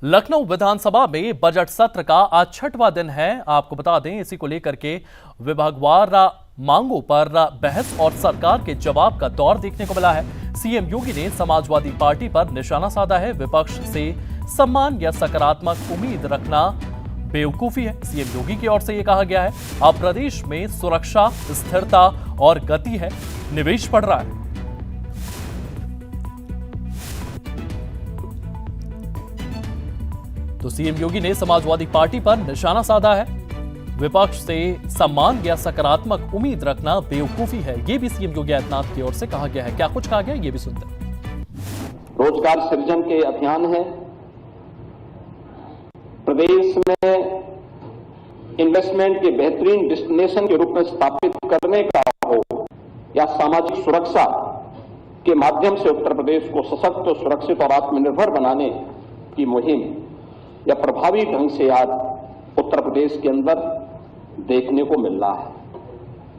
लखनऊ विधानसभा में बजट सत्र का आज छठवां दिन है। आपको बता दें, इसी को लेकर के विभागवार मांगों पर बहस और सरकार के जवाब का दौर देखने को मिला है। सीएम योगी ने समाजवादी पार्टी पर निशाना साधा है। विपक्ष से सम्मान या सकारात्मक उम्मीद रखना बेवकूफी है। सीएम योगी की ओर से यह कहा गया है, अब प्रदेश में सुरक्षा, स्थिरता और गति है, निवेश बढ़ रहा है। तो सीएम योगी ने समाजवादी पार्टी पर निशाना साधा है। विपक्ष से सम्मान या सकारात्मक उम्मीद रखना बेवकूफी है, ये भी सीएम योगी आदित्यनाथ की ओर से कहा गया है। क्या कुछ कहा गया, ये भी सुनते हैं। रोजगार सृजन के अभियान है। प्रदेश में इन्वेस्टमेंट के बेहतरीन डेस्टिनेशन के रूप में स्थापित करने का हो या सामाजिक सुरक्षा के माध्यम से उत्तर प्रदेश को सशक्त, सुरक्षित और आत्मनिर्भर बनाने की मुहिम या प्रभावी ढंग से आज उत्तर प्रदेश के अंदर देखने को मिल रहा है।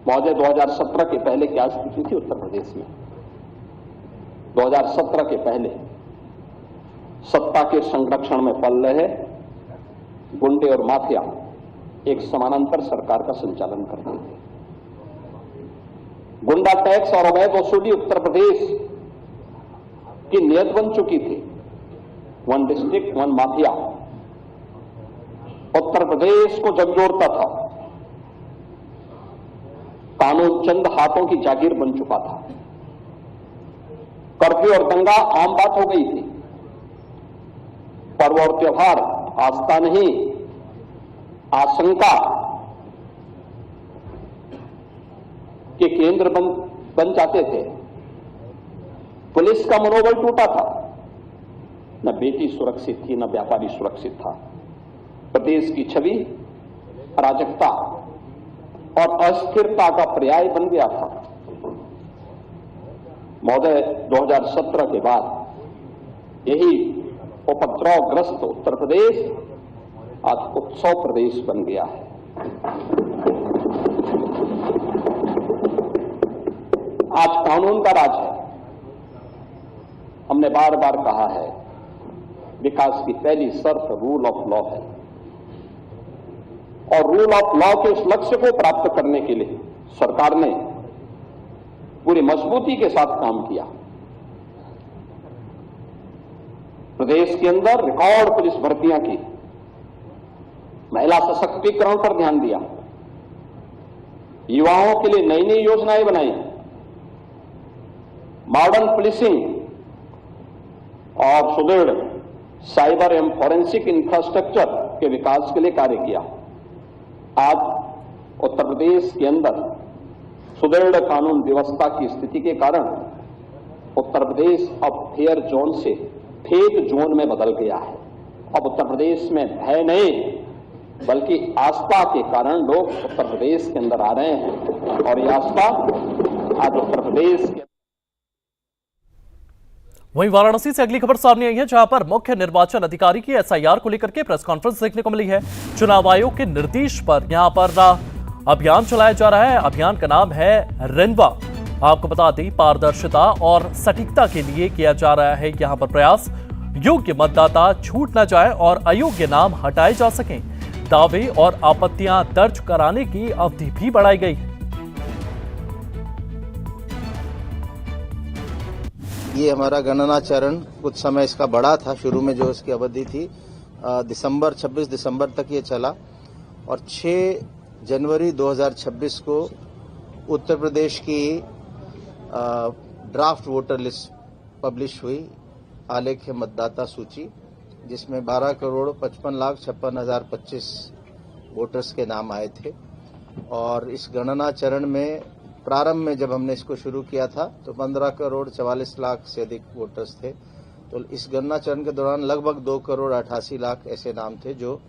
महोदय, 2017 के पहले क्या स्थिति थी उत्तर प्रदेश में? 2017 के पहले सत्ता के संरक्षण में पल रहे गुंडे और माफिया एक समानांतर सरकार का संचालन करते थे। गुंडा टैक्स और अवैध वसूली उत्तर प्रदेश की नियत बन चुकी थी। One district one mafia Uttar Pradesh को झकझोरता था। कानून चंद हाथों की जागीर बन चुका था। कर्फ्यू और दंगा आम बात हो गई थी। पर्व और त्योहार आस्था नहीं, आशंका के केंद्र बन जाते थे। पुलिस का मनोबल टूटा था। न बेटी सुरक्षित थी, न व्यापारी सुरक्षित था। प्रदेश की छवि अराजकता और अस्थिरता का पर्याय बन गया था। महोदय, 2017 के बाद यही उपद्रवग्रस्त उत्तर प्रदेश आज उत्सव प्रदेश बन गया है। आज कानून का राज है। हमने बार बार कहा है, विकास की पहली शर्त रूल ऑफ लॉ है और रूल ऑफ लॉ के उस लक्ष्य को प्राप्त करने के लिए सरकार ने पूरी मजबूती के साथ काम किया। प्रदेश के अंदर रिकॉर्ड पुलिस भर्तियां की, महिला सशक्तिकरण पर ध्यान दिया, युवाओं के लिए नई नई योजनाएं बनाई, मॉडर्न पुलिसिंग और सुदृढ़ साइबर एवं फॉरेंसिक इंफ्रास्ट्रक्चर के विकास के लिए कार्य किया। आज उत्तर प्रदेश के अंदर सुदृढ़ कानून व्यवस्था की स्थिति के कारण उत्तर प्रदेश अब फेयर जोन से फेक जोन में बदल गया है। अब उत्तर प्रदेश में भय नहीं बल्कि आस्था के कारण लोग उत्तर प्रदेश के अंदर आ रहे हैं और ये आस्था आज उत्तर प्रदेश के। वहीं वाराणसी से अगली खबर सामने आई है, जहां पर मुख्य निर्वाचन अधिकारी की एसआईआर को लेकर के प्रेस कॉन्फ्रेंस देखने को मिली है। चुनाव आयोग के निर्देश पर यहां पर अभियान चलाया जा रहा है। अभियान का नाम है रेनवा। आपको बता दें, पारदर्शिता और सटीकता के लिए किया जा रहा है यहां पर प्रयास। योग्य मतदाता छूट न जाए और अयोग्य नाम हटाए जा सकें। दावे और आपत्तियां दर्ज कराने की अवधि भी बढ़ाई गई है। ये हमारा गणना चरण कुछ समय इसका बड़ा था। शुरू में जो इसकी अवधि थी 26 दिसंबर तक ये चला और 6 जनवरी 2026 को उत्तर प्रदेश की ड्राफ्ट वोटर लिस्ट पब्लिश हुई, आलेख्य मतदाता सूची, जिसमें 12,55,56,025 वोटर्स के नाम आए थे। और इस गणना चरण में प्रारंभ में जब हमने इसको शुरू किया था तो 15,44,00,000 से अधिक वोटर्स थे। तो इस गणना चरण के दौरान लगभग 2,88,00,000 ऐसे नाम थे जो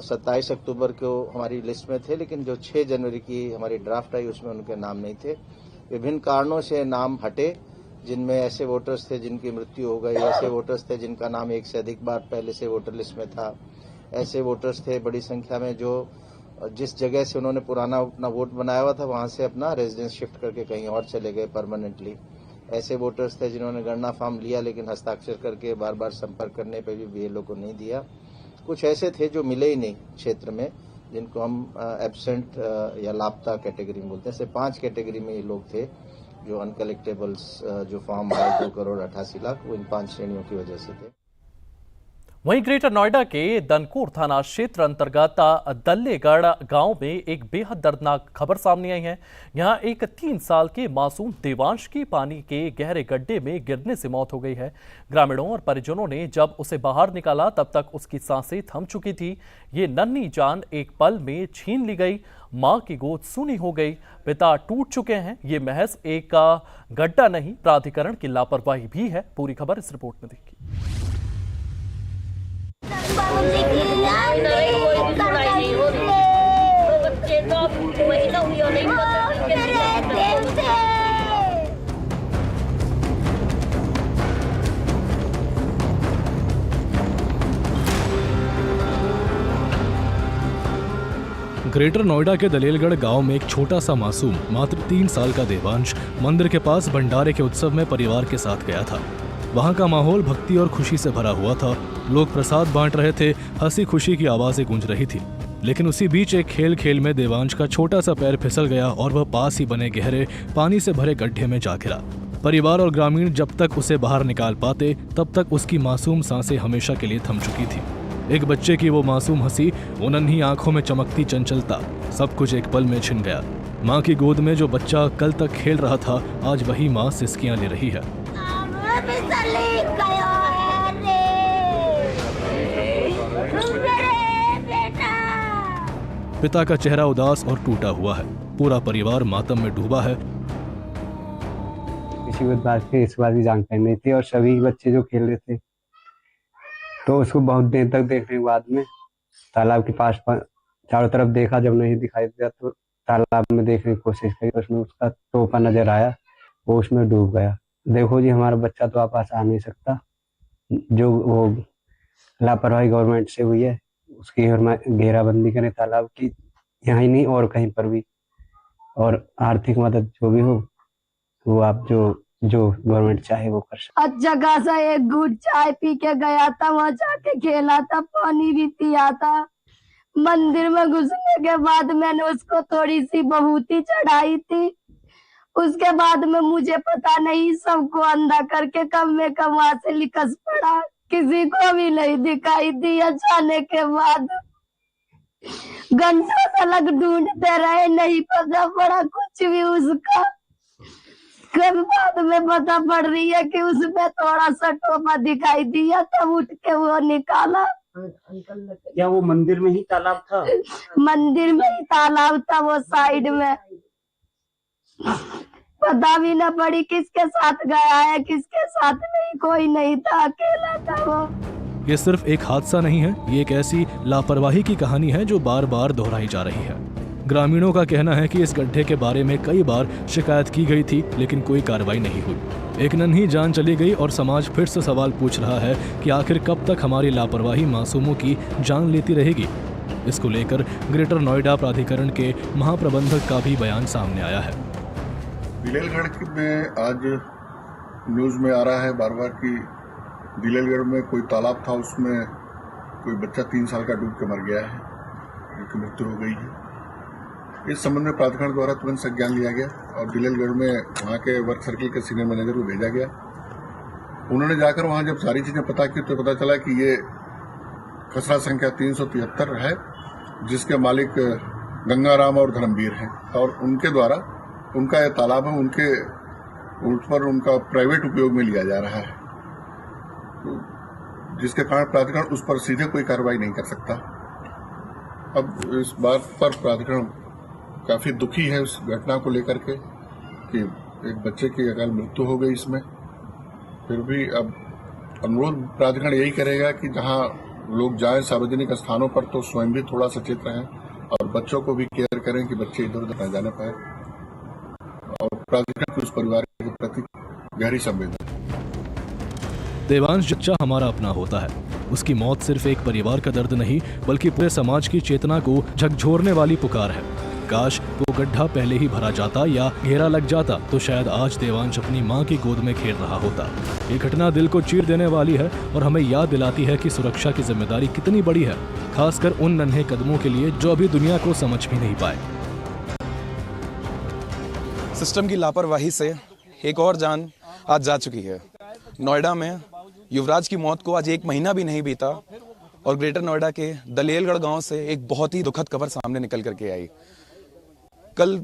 27 अक्टूबर को हमारी लिस्ट में थे, लेकिन जो 6 जनवरी की हमारी ड्राफ्ट आई उसमें उनके नाम नहीं थे। विभिन्न कारणों से नाम हटे, जिनमें ऐसे वोटर्स थे जिनकी मृत्यु हो गई, ऐसे वोटर्स थे जिनका नाम एक से अधिक बार पहले से वोटर लिस्ट में था, ऐसे वोटर्स थे बड़ी संख्या में जो जिस जगह से उन्होंने पुराना अपना वोट बनाया हुआ था वहां से अपना रेजिडेंस शिफ्ट करके कहीं और चले गए परमानेंटली। ऐसे वोटर्स थे जिन्होंने गणना फॉर्म लिया लेकिन हस्ताक्षर करके बार बार संपर्क करने पे भी बीएलओ को नहीं दिया। कुछ ऐसे थे जो मिले ही नहीं क्षेत्र में, जिनको हम एब्सेंट या लापता कैटेगरी में बोलते हैं। ऐसे 5 कैटेगरी में ये लोग थे जो अनकलेक्टेबल्स जो फॉर्म आए 2,88,00,000 वो इन 5 श्रेणियों की वजह से थे। वहीं ग्रेटर नोएडा के दनकूर थाना क्षेत्र अंतर्गत दल्लेगढ़ गांव में एक बेहद दर्दनाक खबर सामने आई है। यहां एक 3 साल के मासूम देवांश की पानी के गहरे गड्ढे में गिरने से मौत हो गई है। ग्रामीणों और परिजनों ने जब उसे बाहर निकाला तब तक उसकी सांसें थम चुकी थी। ये नन्ही जान एक पल में छीन ली गई। मां की गोद सूनी हो गई, पिता टूट चुके हैं। ये महज एक गड्ढा नहीं, प्राधिकरण की लापरवाही भी है। पूरी खबर इस रिपोर्ट में देखिए। ग्रेटर नोएडा के दलेलगढ़ गांव में एक छोटा सा मासूम मात्र 3 साल का देवांश मंदिर के पास भंडारे के उत्सव में परिवार के साथ गया था। वहां का माहौल भक्ति और खुशी से भरा हुआ था। लोग प्रसाद बांट रहे थे, हंसी खुशी की आवाजें गूंज रही थी। लेकिन उसी बीच एक खेल में देवांश का छोटा सा पैर फिसल गया और वह पास ही बने गहरे पानी से भरे गड्ढे में जा गिरा। परिवार और ग्रामीण जब तक उसे बाहर निकाल पाते तब तक उसकी मासूम सांसें हमेशा के लिए थम चुकी थी। एक बच्चे की वो मासूम हंसी, वो नन्ही आंखों में चमकती चंचलता, सब कुछ एक पल में छिन गया। माँ की गोद में जो बच्चा कल तक खेल रहा था, आज वही माँ सिसकियां ले रही है। पिता का चेहरा उदास और टूटा हुआ है। पूरा परिवार मातम में डूबा है। किसी बात की इस बात की जानकारी नहीं थी और सभी बच्चे जो खेल रहे थे तो उसको बहुत देर तक देखने के बाद में तालाब के पास चारों तरफ देखा, जब नहीं दिखाई दिया तो तालाब में देखने की कोशिश करी, उसमें उसका टोपा नजर आया, वो उसमें डूब गया। देखो जी, हमारा बच्चा तो वापस आ नहीं सकता। जो वो लापरवाही गवर्नमेंट से हुई है उसकी घेराबंदी करें तालाब की, यहाँ ही नहीं और कहीं पर भी, और आर्थिक मदद जो भी हो वो आप जो गवर्नमेंट चाहे वो कर सकते। अच्छा खासा एक घूट चाय पी के गया था, वहाँ जाके खेला था, पानी भी पिया था। मंदिर में घुसने के बाद मैंने उसको थोड़ी सी बहूती चढ़ाई थी। उसके बाद में मुझे पता नहीं, सबको अंधा करके कब में कब वहां से लिकस पड़ा, किसी को भी नहीं दिखाई दिया। जाने के बाद घंटों तक ढूंढते रहे, नहीं पता पड़ा कुछ भी उसका। कब बाद में पता पड़ रही है कि उसमें थोड़ा सा टोपा दिखाई दिया, तब उठ के वो निकाला। क्या वो मंदिर में ही तालाब था? मंदिर में ही तालाब था, वो साइड में। पता भी न पड़ी किसके साथ गया है, किसके साथ नहीं, कोई नहीं था, अकेला था वो। ये सिर्फ एक हादसा नहीं है, ये एक ऐसी लापरवाही की कहानी है जो बार बार दोहराई जा रही है। ग्रामीणों का कहना है कि इस गड्ढे के बारे में कई बार शिकायत की गई थी, लेकिन कोई कार्रवाई नहीं हुई। एक नन्ही जान चली गई और समाज फिर से सवाल पूछ रहा है कि आखिर कब तक हमारी लापरवाही मासूमों की जान लेती रहेगी। इसको लेकर ग्रेटर नोएडा प्राधिकरण के महाप्रबंधक का भी बयान सामने आया है। दिलेलगढ़ में आज न्यूज में आ रहा है बार बार कि दिलेलगढ़ में कोई तालाब था, उसमें कोई बच्चा 3 साल का डूब के मर गया है, जिनकी मृत्यु हो गई है। इस संबंध में प्राधिकरण द्वारा तुरंत संज्ञान लिया गया और दिलेलगढ़ में वहाँ के वर्क सर्किल के सीनियर मैनेजर को भेजा गया। उन्होंने जाकर वहाँ जब सारी चीजें पता की तो पता चला कि ये खसरा संख्या 373 है, जिसके मालिक गंगाराम और धर्मवीर हैं और उनके द्वारा उनका यह तालाब है, उनके उस पर उनका प्राइवेट उपयोग में लिया जा रहा है, तो जिसके कारण प्राधिकरण उस पर सीधे कोई कार्रवाई नहीं कर सकता। अब इस बात पर प्राधिकरण काफी दुखी है उस घटना को लेकर के कि एक बच्चे की अकाल मृत्यु हो गई इसमें। फिर भी अब अनुरोध प्राधिकरण यही करेगा कि जहां लोग जाएं सार्वजनिक स्थानों पर तो स्वयं भी थोड़ा सचेत रहें और बच्चों को भी केयर करें कि बच्चे इधर उधर न जाने पाए, और प्राधिकरण की उस परिवार के प्रति गहरी संवेदना। देवांश बच्चा हमारा अपना होता है। उसकी मौत सिर्फ एक परिवार का दर्द नहीं, बल्कि पूरे समाज की चेतना को झकझोरने वाली पुकार है। काश वो गड्ढा पहले ही भरा जाता या घेरा लग जाता तो शायद आज देवांश अपनी मां की गोद में खेल रहा होता। ये घटना दिल को चीर देने वाली है और हमें याद दिलाती है कि सुरक्षा की जिम्मेदारी कितनी बड़ी है, खासकर उन नन्हे कदमों के लिए जो अभी दुनिया को समझ भी नहीं पाए। सिस्टम की लापरवाही से एक और जान आज जा चुकी है। नोएडा में युवराज की मौत को आज 1 महीना भी नहीं बीता और ग्रेटर नोएडा के दलेलगढ़ गांव से एक बहुत ही दुखद खबर सामने निकल करके आई। कल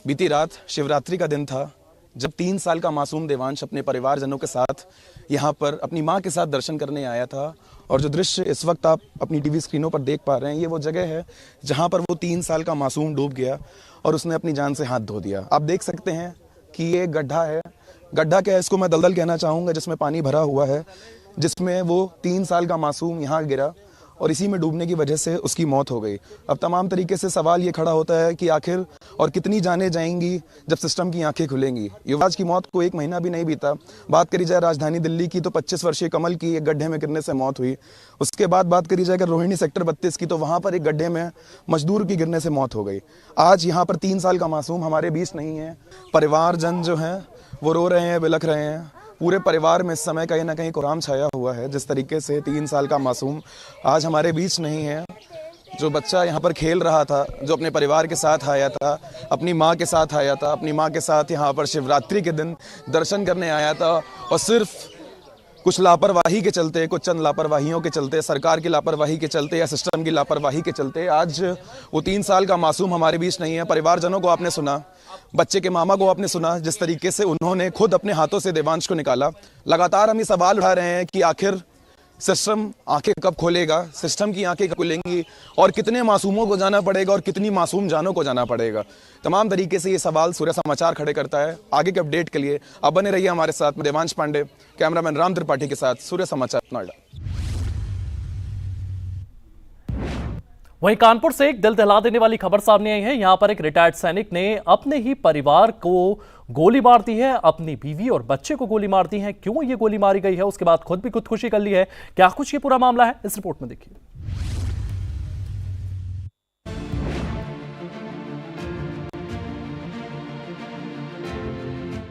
बीती रात शिवरात्रि का दिन था जब 3 साल का मासूम देवांश अपने परिवारजनों के साथ यहाँ पर अपनी माँ के साथ दर्शन करने आया था। और जो दृश्य इस वक्त आप अपनी टीवी स्क्रीनों पर देख पा रहे हैं, ये वो जगह है जहाँ पर वो 3 साल का मासूम डूब गया और उसने अपनी जान से हाथ धो दिया। आप देख सकते हैं कि ये गड्ढा है, गड्ढा क्या है इसको मैं दलदल कहना चाहूँगा, जिसमें पानी भरा हुआ है, जिसमें वो 3 साल का मासूम यहाँ गिरा और इसी में डूबने की वजह से उसकी मौत हो गई। अब तमाम तरीके से सवाल ये खड़ा होता है कि आखिर और कितनी जानें जाएंगी जब सिस्टम की आंखें खुलेंगी। युवराज की मौत को 1 महीना भी नहीं बीता। बात करी जाए राजधानी दिल्ली की तो 25 वर्षीय कमल की एक गड्ढे में गिरने से मौत हुई। उसके बाद बात करी जाए अगर रोहिणी सेक्टर 32 की तो वहाँ पर एक गड्ढे में मजदूर की गिरने से मौत हो गई। आज यहाँ पर 3 साल का मासूम हमारे बीच नहीं है। परिवारजन जो हैं वो रो रहे हैं, बिलख रहे हैं। पूरे परिवार में इस समय कहीं ना कहीं कोहराम छाया हुआ है। जिस तरीके से 3 साल का मासूम आज हमारे बीच नहीं है, जो बच्चा यहाँ पर खेल रहा था, जो अपने परिवार के साथ आया था, अपनी माँ के साथ आया था, अपनी माँ के साथ यहाँ पर शिवरात्रि के दिन दर्शन करने आया था और सिर्फ कुछ लापरवाही के चलते, कुछ चंद लापरवाहियों के चलते, सरकार की लापरवाही के चलते या सिस्टम की लापरवाही के चलते आज वो 3 साल का मासूम हमारे बीच नहीं है। परिवारजनों को आपने सुना, बच्चे के मामा को आपने सुना, जिस तरीके से उन्होंने खुद अपने हाथों से देवांश को निकाला। लगातार हम ये सवाल उठा रहे हैं कि आखिर सिस्टम आंखें कब खोलेगा, सिस्टम की आंखें कब खुलेंगी और कितने मासूमों को जाना पड़ेगा और कितनी मासूम जानों को जाना पड़ेगा। तमाम तरीके से ये सवाल सूर्य समाचार खड़े करता है। आगे के अपडेट के लिए आप बने रहिए हमारे साथ। में देवांश पांडे, कैमरामैन राम त्रिपाठी के साथ, सूर्य समाचार नोएडा। वहीं कानपुर से एक दिल दहला देने वाली खबर सामने आई है। यहां पर एक रिटायर्ड सैनिक ने अपने ही परिवार को गोली मार दी है, अपनी बीवी और बच्चे को गोली मार दी है। क्यों ये गोली मारी गई है, उसके बाद खुद भी खुदकुशी कर ली है, क्या कुछ ये पूरा मामला है, इस रिपोर्ट में देखिए।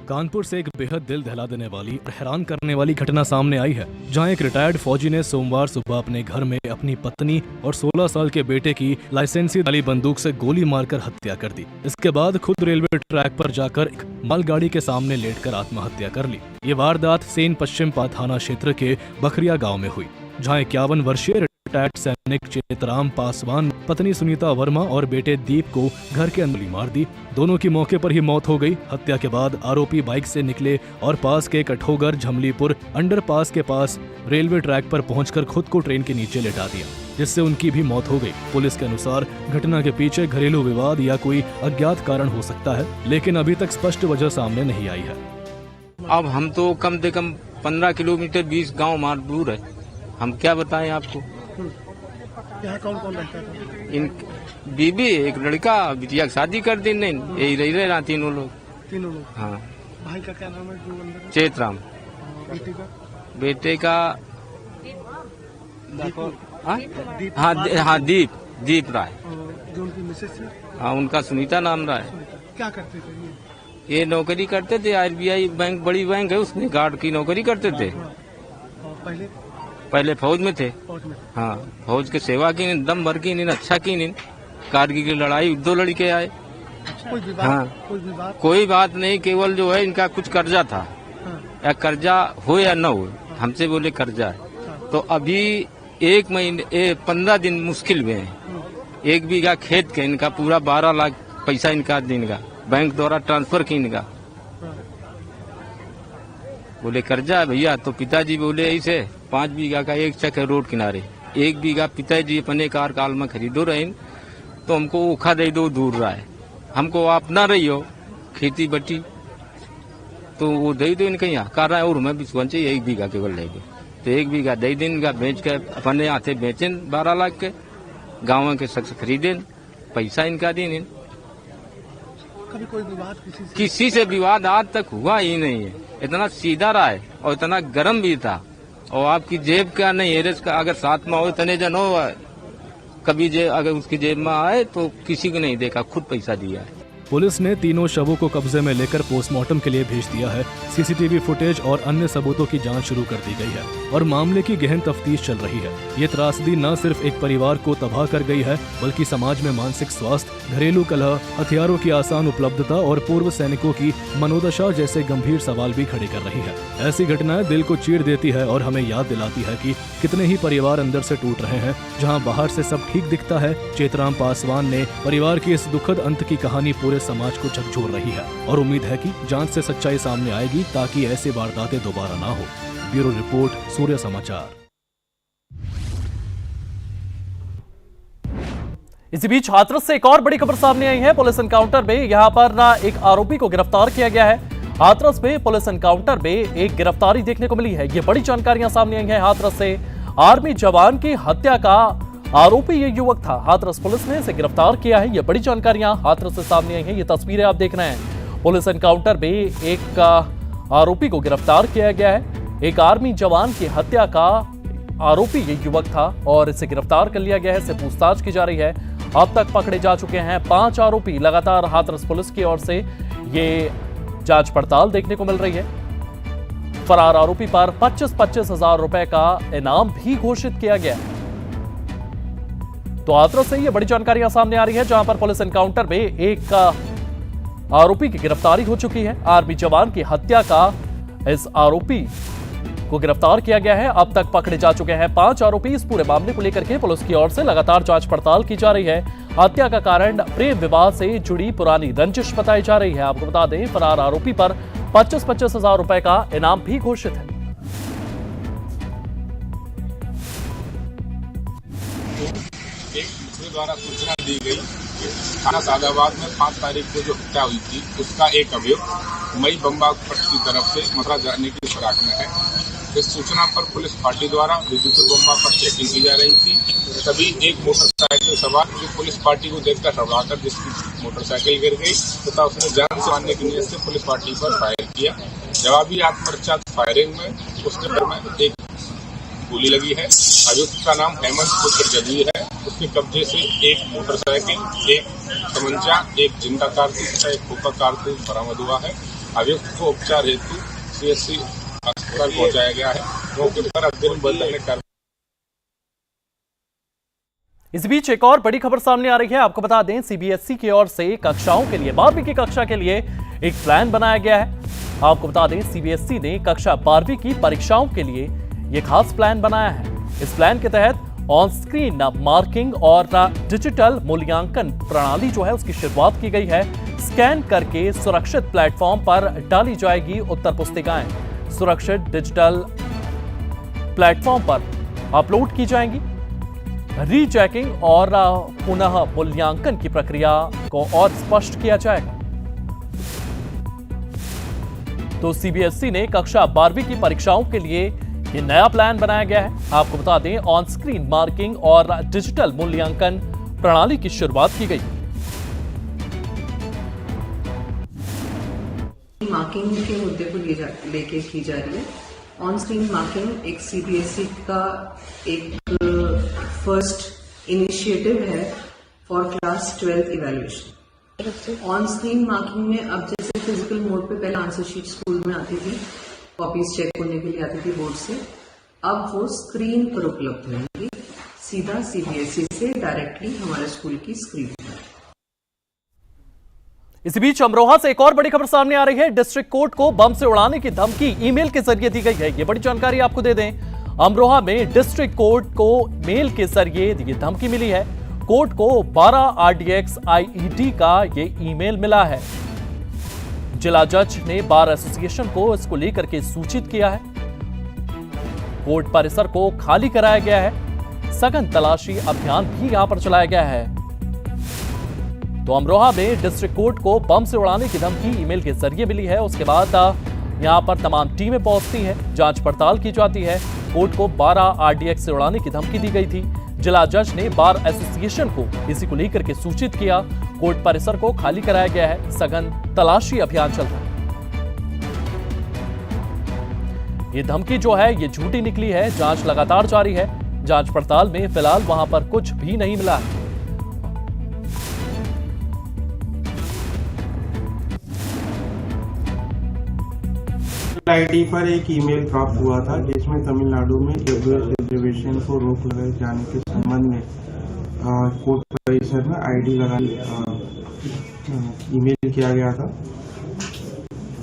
कानपुर से एक बेहद दिल दहला देने वाली और हैरान करने वाली घटना सामने आई है, जहां एक रिटायर्ड फौजी ने सोमवार सुबह अपने घर में अपनी पत्नी और 16 साल के बेटे की लाइसेंसी वाली बंदूक से गोली मारकर हत्या कर दी। इसके बाद खुद रेलवे ट्रैक पर जाकर एक मालगाड़ी के सामने लेटकर आत्महत्या कर ली। ये वारदात सेन पश्चिम थाना क्षेत्र के बखरिया गाँव में हुई, जहाँ 51 वर्षीय रिटायर्ड सैनिक चेतराम पासवान पत्नी सुनीता वर्मा और बेटे दीप को घर के अंदर मार दी। दोनों की मौके पर ही मौत हो गई। हत्या के बाद आरोपी बाइक से निकले और पास के कठोगर झमलीपुर अंडरपास के पास रेलवे ट्रैक पर पहुंचकर खुद को ट्रेन के नीचे लेटा दिया, जिससे उनकी भी मौत हो गई। पुलिस के अनुसार घटना के पीछे घरेलू विवाद या कोई अज्ञात कारण हो सकता है, लेकिन अभी तक स्पष्ट वजह सामने नहीं आई है। अब हम तो कम से कम 15 किलोमीटर 20 गाँव मार दूर है, हम क्या बताएं आपको। यहाँ कौन कौन रहता था? इन बीबी, एक लड़का, बिटिया की शादी कर दी, नहीं यही रह रहा तीनों लोग। हाँ। भाई का क्या नाम है जो अंदर? चेतराम। बेटे का? बेटे का हाँ दीप राय। जो उनकी मिसेज थी? हाँ, उनका सुनीता नाम रहा है। क्या करते थे ये नौकरी करते थे, RBI बैंक, बड़ी बैंक है, उसमें गार्ड की नौकरी करते थे। पहले फौज में थे। हाँ, फौज की सेवा की, दम भर की, अच्छा की, कारगिल की लड़ाई 2 लड़के आए। कोई विवाद? हाँ, कोई बात नहीं, केवल जो है इनका कुछ कर्जा था। या कर्जा हो या न हो, हमसे बोले कर्जा है। तो अभी 1 महीने 15 दिन मुश्किल में है। 1 बीघा खेत के इनका पूरा 12 लाख पैसा इनका दिन का बैंक द्वारा ट्रांसफर की इनका। बोले कर्जा है भैया, तो पिताजी बोले ऐसे 5 बीघा का 1 चक है रोड किनारे, 1 बीघा पिताजी अपने कार काल में खरीदो रहे, तो हमको ओखा दे दो दूर रहा है, हमको आप ना रही हो खेती बटी, तो वो दे दो इनके यहाँ कर रहा है। और मैं भी सोचे 1 बीघा केवल ले गए, तो 1 बीघा दे दिन का बेच के अपने हाथे बेचे 12 लाख के, गाँव के शख्स खरीदे, पैसा इनका दिन। कभी कोई विवाद किसी से विवाद आज तक हुआ ही नहीं है। इतना सीधा रहा है और इतना गर्म भी था, और आपकी जेब का नहीं है, अगर साथ में हो इतने जन हो कभी अगर उसकी जेब में आए तो किसी को नहीं देखा, खुद पैसा दिया है। पुलिस ने तीनों शवों को कब्जे में लेकर पोस्टमार्टम के लिए भेज दिया है। सीसीटीवी फुटेज और अन्य सबूतों की जांच शुरू कर दी गई है और मामले की गहन तफ्तीश चल रही है। ये त्रासदी न सिर्फ एक परिवार को तबाह कर गई है, बल्कि समाज में मानसिक स्वास्थ्य, घरेलू कलह, हथियारों की आसान उपलब्धता और पूर्व सैनिकों की मनोदशा जैसे गंभीर सवाल भी खड़े कर रही है। ऐसी घटनाएं दिल को चीर देती है और हमें याद दिलाती है कि कितने ही परिवार अंदर से टूट रहे हैं। जहाँ बाहर से सब ठीक दिखता है, चेतराम पासवान ने परिवार की इस दुखद अंत की कहानी पूरे समाज को झकझोर रही है और उम्मीद है कि जांच से सच्चाई सामने आएगी ताकि ऐसी वारदातें दोबारा ना हो। ब्यूरो रिपोर्ट, सूर्य समाचार। इसी बीच हाथरस से एक और बड़ी खबर सामने आई है। पुलिस एनकाउंटर में यहां पर एक आरोपी को गिरफ्तार किया गया है। हाथरस में पुलिस एनकाउंटर में एक गिरफ्तारी देखने को मिली है। ये बड़ी जानकारियां सामने आई हैं। हाथरस से आर्मी जवान की हत्या का आरोपी ये युवक था। हाथरस पुलिस ने इसे गिरफ्तार किया है। ये बड़ी जानकारियां हाथरस से सामने आई हैं। ये तस्वीरें आप देख रहे हैं। पुलिस एनकाउंटर में एक आरोपी को गिरफ्तार किया गया है। एक आर्मी जवान की हत्या का आरोपी ये युवक था और इसे गिरफ्तार कर लिया गया है। इससे पूछताछ की जा रही है। अब तक पकड़े जा चुके हैं 5 आरोपी। लगातार हाथरस पुलिस की ओर से ये जांच पड़ताल देखने को मिल रही है। फरार आरोपी पर 25-25 हजार रुपए का इनाम भी घोषित किया गया है। तो हाथरस से ये बड़ी जानकारियां सामने आ रही है, जहां पर पुलिस एनकाउंटर में एक आरोपी की गिरफ्तारी हो चुकी है। आर्मी जवान की हत्या का इस आरोपी को गिरफ्तार किया गया है। अब तक पकड़े जा चुके हैं 5 आरोपी। इस पूरे मामले को लेकर के पुलिस की ओर से लगातार जांच पड़ताल की जा रही है। हत्या का कारण प्रेम विवाह से जुड़ी पुरानी रंजिश बताई जा रही है। आपको बता दें, फरार आरोपी पर 25-25 हजार रुपए का इनाम भी घोषित है। एक दूसरे द्वारा सूचना दी गई कि थाना सादाबाद में 5 तारीख को जो हत्या हुई थी उसका एक अभियुक्त मई बम्बा पट्ट की तरफ से मथुरा जाने की फिराक में है। इस सूचना पर पुलिस पार्टी द्वारा विद्युत बम्बा पर चेकिंग की जा रही थी। तभी एक मोटरसाइकिल सवार जो पुलिस पार्टी को देखकर हड़बड़ाकर जिसकी मोटरसाइकिल गिर गई तथा उसने जान से मारने की नीयत से पुलिस पार्टी पर फायर किया। जवाबी आत्मरक्षा फायरिंग में उसके घर में एक गोली लगी है। अभियुक्त का नाम हेमंत पुत्र जदवी है। उसके कब्जे से एक मोटरसाइकिल, एक तमंचा, एक जिंदा कारतूस तथा एक खोखा कारतूस बरामद हुआ है। अभियुक्त को उपचार हेतु सीएससी अस्पताल पहुंचाया गया है। मौके पर अध्ययन बदलने का। इस बीच एक और बड़ी खबर सामने आ रही है। आपको बता दें, सीबीएसई की ओर से कक्षाओं के लिए 12वीं की कक्षा के लिए एक प्लान बनाया गया है। आपको बता दें, सीबीएसई ने कक्षा 12वीं की परीक्षाओं के लिए ये खास प्लान बनाया है। इस प्लान के तहत ऑन स्क्रीन मार्किंग और डिजिटल मूल्यांकन प्रणाली जो है उसकी शुरुआत की गई है। स्कैन करके सुरक्षित प्लेटफॉर्म पर डाली जाएगी उत्तर पुस्तिकाएं। सुरक्षित डिजिटल प्लेटफॉर्म पर अपलोड की जाएंगी। रीचेकिंग और पुनः मूल्यांकन की प्रक्रिया को और स्पष्ट किया जाएगा। तो सीबीएसई ने कक्षा 12वीं की परीक्षाओं के लिए ये नया प्लान बनाया गया है। आपको बता दें, ऑन स्क्रीन मार्किंग और डिजिटल मूल्यांकन प्रणाली की शुरुआत की गई। मार्किंग के मुद्दे को लेके की जा रही है। ऑन स्क्रीन मार्किंग एक सीबीएसई का एक फर्स्ट इनिशिएटिव है for class 12 evaluation. On screen marking में अब जैसे फिजिकल मोड पे पहले आंसर शीट स्कूल में आती थी, कॉपीज चेक होने के लिए आती थी बोर्ड से, अब वो स्क्रीन पर उपलब्ध रहेंगी सीधा सीबीएसई से डायरेक्टली हमारे स्कूल की स्क्रीन पर। इसी बीच अमरोहा से एक और बड़ी खबर सामने आ रही है। डिस्ट्रिक्ट कोर्ट को बम से उड़ाने की धमकी ईमेल के जरिए दी गई है। ये बड़ी जानकारी आपको दे दें, अमरोहा में डिस्ट्रिक्ट कोर्ट को मेल के जरिए ये धमकी मिली है। कोर्ट को 12 RDX IED का ये ईमेल मिला है। जिला जज ने बार एसोसिएशन को इसको लेकर के सूचित किया है। कोर्ट परिसर को खाली कराया गया है। सघन तलाशी अभियान भी यहां पर चलाया गया है। तो अमरोहा में डिस्ट्रिक्ट कोर्ट को बम से उड़ाने की धमकी ईमेल के जरिए मिली है। उसके बाद यहां पर तमाम टीमें पहुंचती हैं, जांच पड़ताल की जाती है। कोर्ट को 12 RDX से उड़ाने की धमकी दी गई थी। जिला जज ने बार एसोसिएशन को इसी को लेकर के सूचित किया। कोर्ट परिसर को खाली कराया गया है। सघन तलाशी अभियान चल रहा है। ये धमकी जो है ये झूठी निकली है। जांच लगातार जारी है। जांच पड़ताल में फिलहाल वहां पर कुछ भी नहीं मिला है। आईडी पर एक ईमेल प्राप्त हुआ था जिसमें तमिलनाडु में रिजर्वेशन को रोक लगाए जाने के संबंध में कोर्ट परिसर में आईडी ईमेल किया गया था।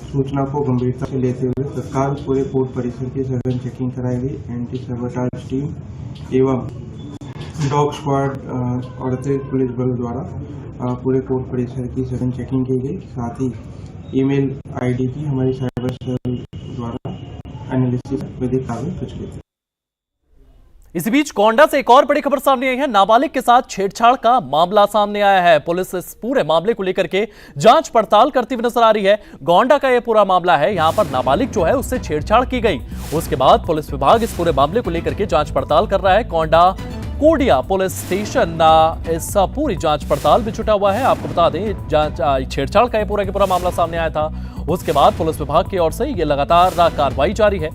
सूचना को गंभीरता से लेते हुए तत्काल पूरे कोर्ट परिसर की सघन चेकिंग कराई गई। एंटी सबोटाज टीम एवं डॉग स्क्वाड और पुलिस बल द्वारा पूरे कोर्ट परिसर की सघन चेकिंग की गई। साथ ही ईमेल आईडी की हमारी साइबर सेल द्वारा एनालिसिस वैधिक कार्य प्रचलित है। इसी बीच गोंडा से एक और बड़ी खबर सामने आई है। नाबालिग के साथ छेड़छाड़ का मामला सामने आया है। पुलिस इस पूरे मामले को लेकर के जांच पड़ताल करती हुई नजर आ रही है। गोंडा का यह पूरा मामला है। यहां पर नाबालिग जो है उससे छेड़छाड़ की गई। उसके बाद पुलिस विभाग इस पूरे मामले को लेकर के जांच पड़ताल कर रहा है। गोंडा कोडिया पुलिस स्टेशन इस पूरी जांच पड़ताल में जुटा हुआ है। आपको बता दें छेड़छाड़ का यह पूरा मामला सामने आया था। उसके बाद पुलिस विभाग की ओर से यह लगातार कार्रवाई जारी है।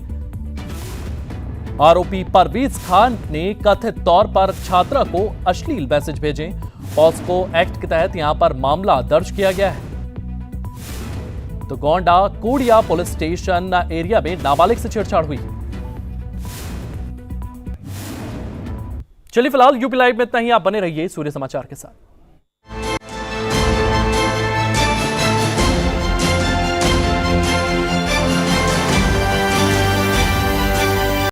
आरोपी परवेज खान ने कथित तौर पर छात्रा को अश्लील मैसेज भेजे। पॉस्को एक्ट के तहत यहां पर मामला दर्ज किया गया है। तो Gonda Kodia police station area में नाबालिग से छेड़छाड़ हुई। चलिए फिलहाल यूपी लाइव में इतना ही। आप बने रहिए सूर्य समाचार के साथ।